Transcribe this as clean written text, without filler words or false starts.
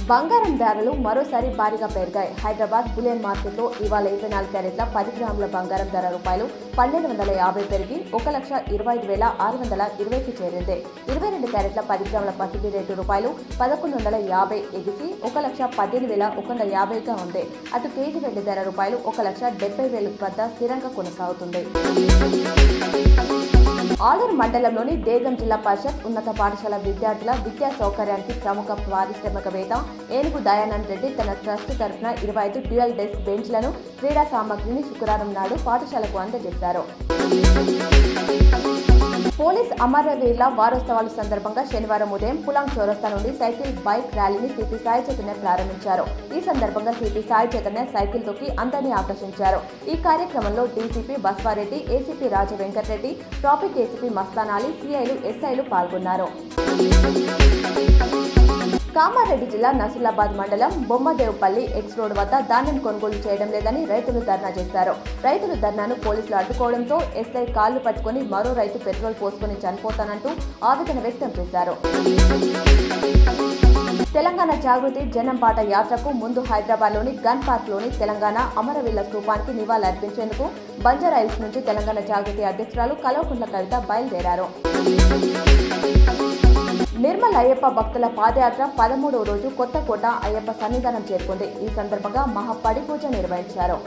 బంగారం ధరలు మరోసారి భారీగా పెరిగాయి. హైదరాబాద్ బులియన్ మార్కెట్లో ఇవాళ 24 క్యారెట్ల 10 గ్రాముల బంగారం ధర రూపాయలు 1250 పెరిగి 1,25,620కి చేరింది. 22 క్యారెట్ల 10 గ్రాముల పసిడి రేటు రూపాయలు 1150 ఎగిసి 1,15,150గా ఉంది. అటు కేజీ వెండి ధర రూపాయలు 1,70,000 వద్ద స్థిరంగా కొనసాగుతుంది. ఆలూరు మండలంలోని దేగం జిల్లా పరిషత్ ఉన్నత పాఠశాల విద్యార్థుల విద్యా సౌకర్యానికి ప్రముఖ పారిశ్రామికవేత్త ఏనుగు దయానంద్ రెడ్డి తన ట్రస్ట్ తరఫున 25 డ్యూయల్ డెస్క్ బెంచ్లను క్రీడా సామగ్రిని శుక్రవారం నాడు పాఠశాలకు అందజేశారు. పోలీస్ అమరవీరుల వారోత్సవాల సందర్భంగా శనివారం ఉదయం పులాంగ్ చౌరస్తా నుండి సైకిల్ బైక్ ర్యాలీని సిపి సాయి చైతన్య ప్రారంభించారు. ఈ సందర్భంగా సిపి సాయి చైతన్య సైకిల్ తొక్కి అందరినీ ఆకర్షించారు. ఈ కార్యక్రమంలో డీసీపీ బస్వారెడ్డి, ఏసీపీ రాజ వెంకటరెడ్డి, ట్రాఫిక్ ఏసీపీ మస్తానాలి, సిఐలు, ఎస్ఐలు పాల్గొన్నారు. కామారెడ్డి జిల్లా నసీలాబాద్ మండలం బొమ్మదేవుపల్లి ఎక్స్ రోడ్ వద్ద ధాన్యం కొనుగోలు చేయడం లేదని రైతులు ధర్నా చేశారు. రైతులు ధర్నాను పోలీసులు అడ్డుకోవడంతో ఎస్ఐ కాళ్లు పట్టుకుని మరో రైతు పెట్రోల్ పోసుకుని చనిపోతానంటూ ఆవేదన వ్యక్తం చేశారు. తెలంగాణ జాగృతి జనంపాట యాత్రకు ముందు హైదరాబాద్లోని గన్ పార్క్లోని తెలంగాణ అమరవీరుల స్తూపానికి నివాళులర్పించేందుకు బంజారాహిల్స్ నుంచి తెలంగాణ జాగృతి అధ్యక్షురాలు కల్వకుంట్ల కవిత బయలుదేరారు. నిర్మల్ అయ్యప్ప భక్తుల పాదయాత్ర 13వ రోజు కొత్తకోట అయ్యప్ప సన్నిధానం చేరుకుంది. ఈ సందర్భంగా మహాపడి పూజ నిర్వహించారు.